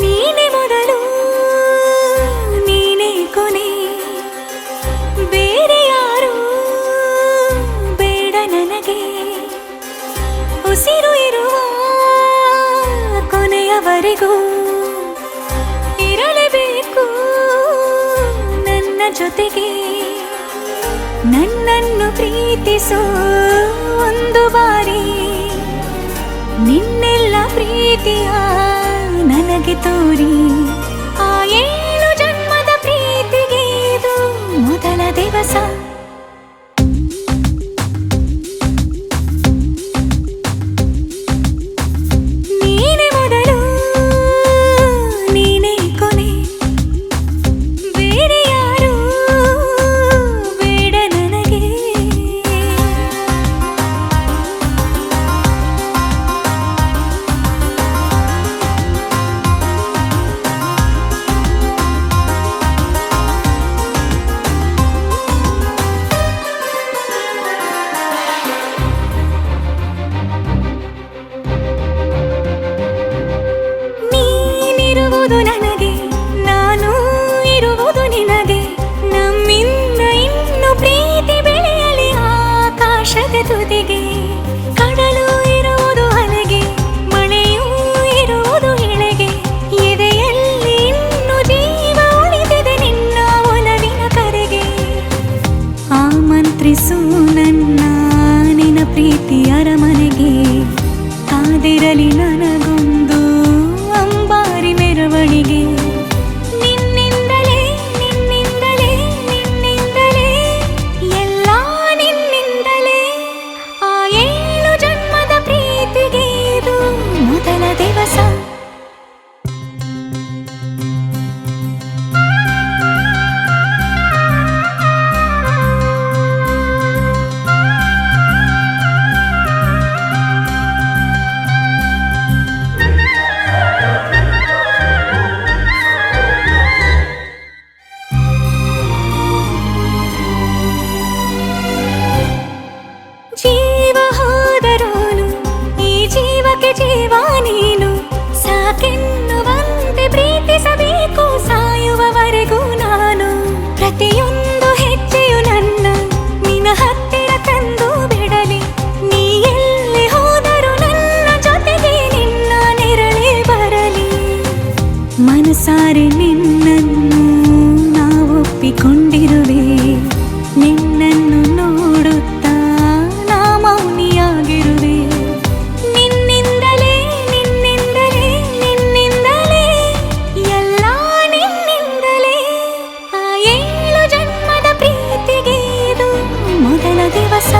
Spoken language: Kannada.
ನೀನೆ ಮೊದಲು ನೀನೆ ಕೊನೆ, ಬೇರೆ ಯಾರು ಬೇಡ ನನಗೆ. ಉಸಿರು ಇರುವ ಕೊನೆಯವರೆಗೂ ಇರಲೇಬೇಕು ನನ್ನ ಜೊತೆಗೆ. ನನ್ನನ್ನು ಪ್ರೀತಿಸೋ ಒಂದು ಬಾರಿ, ನಿನ್ನೆಲ್ಲ ಪ್ರೀತಿಯ ನನಗೆ ತೋರಿ. ಆ 7 ಜನ್ಮದ ಪ್ರೀತಿಗೆ ಇದು ಮೊದಲ ದಿವಸ. ನೀನೆ ಮೊದಲು ನೀನೆ ಕೊನೆ, ಬೇರೆ ಯಾರು ಬೇಡ ನನಗೆ. ನೀನಿರುವುದು ನನಗೆ, ನಾನು ಇರುವುದು ನಿನಗೆ. ನಮ್ಮಿಂದ ಇನ್ನು ಪ್ರೀತಿ ಬೆಳೆಯಲಿ ಆಕಾಶದ ತುದಿಗೆ. ಕಡಲು ಇರುವುದು ಅಲೆಗೆ, ಮಳೆಯೂ ಇರುವುದು ಎಳೆಗೆ. ಎದೆಯಲ್ಲಿ ಇನ್ನು ಜೀವ ಉಳಿದಿದೆ ನಿನ್ನ ಒಲವಿನ ಕರೆಗೆ. ಆಮಂತ್ರಿಸು ನನ್ನ ನಿನ್ನ ಪ್ರೀತಿ ಅರಮನೆಗೆ. ಕಾದಿರಲಿ ನನಗೊಂದು ಅಂಬಾರಿ ಮೆರವಣಿಗೆ. ನಿನ್ನಿಂದಲೇ ನಿನ್ನಿಂದಲೇ ನಿನ್ನಿಂದಲೇ ಎಲ್ಲ ನಿನ್ನಿಂದಲೇ. ಆ 7 ಜನ್ಮದ ಪ್ರೀತಿಗೆ ಇದು ಮೊದಲ ದಿವಸ. ಜೀವ ಹೋದರೋನು ಈ ಜೀವಕ್ಕೆ ಜೀವ ನೀನು. ಸಾಕೆನ್ನುವಂತೆ ಪ್ರೀತಿಸಬೇಕು ಸಾಯುವವರೆಗೂ ನಾನು. ಪ್ರತಿಯೊಂದು ಹೆಜ್ಜೆಯು ನನ್ನ ನಿನ್ನ ಹತ್ತಿರ ತಂದು ಬಿಡಲಿ. ನೀ ಎಲ್ಲಿ ಹೋದರೂ ನನ್ನ ಜೊತೆಗೆ ನಿನ್ನ ನೆರಳೇ ಬರಲಿ. ಮನಸಾರೆ ನಿನ್ನನ್ನು ನಾವೊಪ್ಪಿಕೊಂಡಿರುವೆ. ನಿನ್ನನ್ನು ನೋಡುತ್ತಾ ನಾ ಮೌನಿಯಾಗಿರುವೆ. ನಿನ್ನಿಂದಲೇ ನಿನ್ನಿಂದಲೇ ನಿನ್ನಿಂದಲೇ ಎಲ್ಲ ನಿನ್ನಿಂದಲೇ. ಆ 7 ಜನ್ಮದ ಪ್ರೀತಿಗೆ ಇದು ಮೊದಲ ದಿವಸ.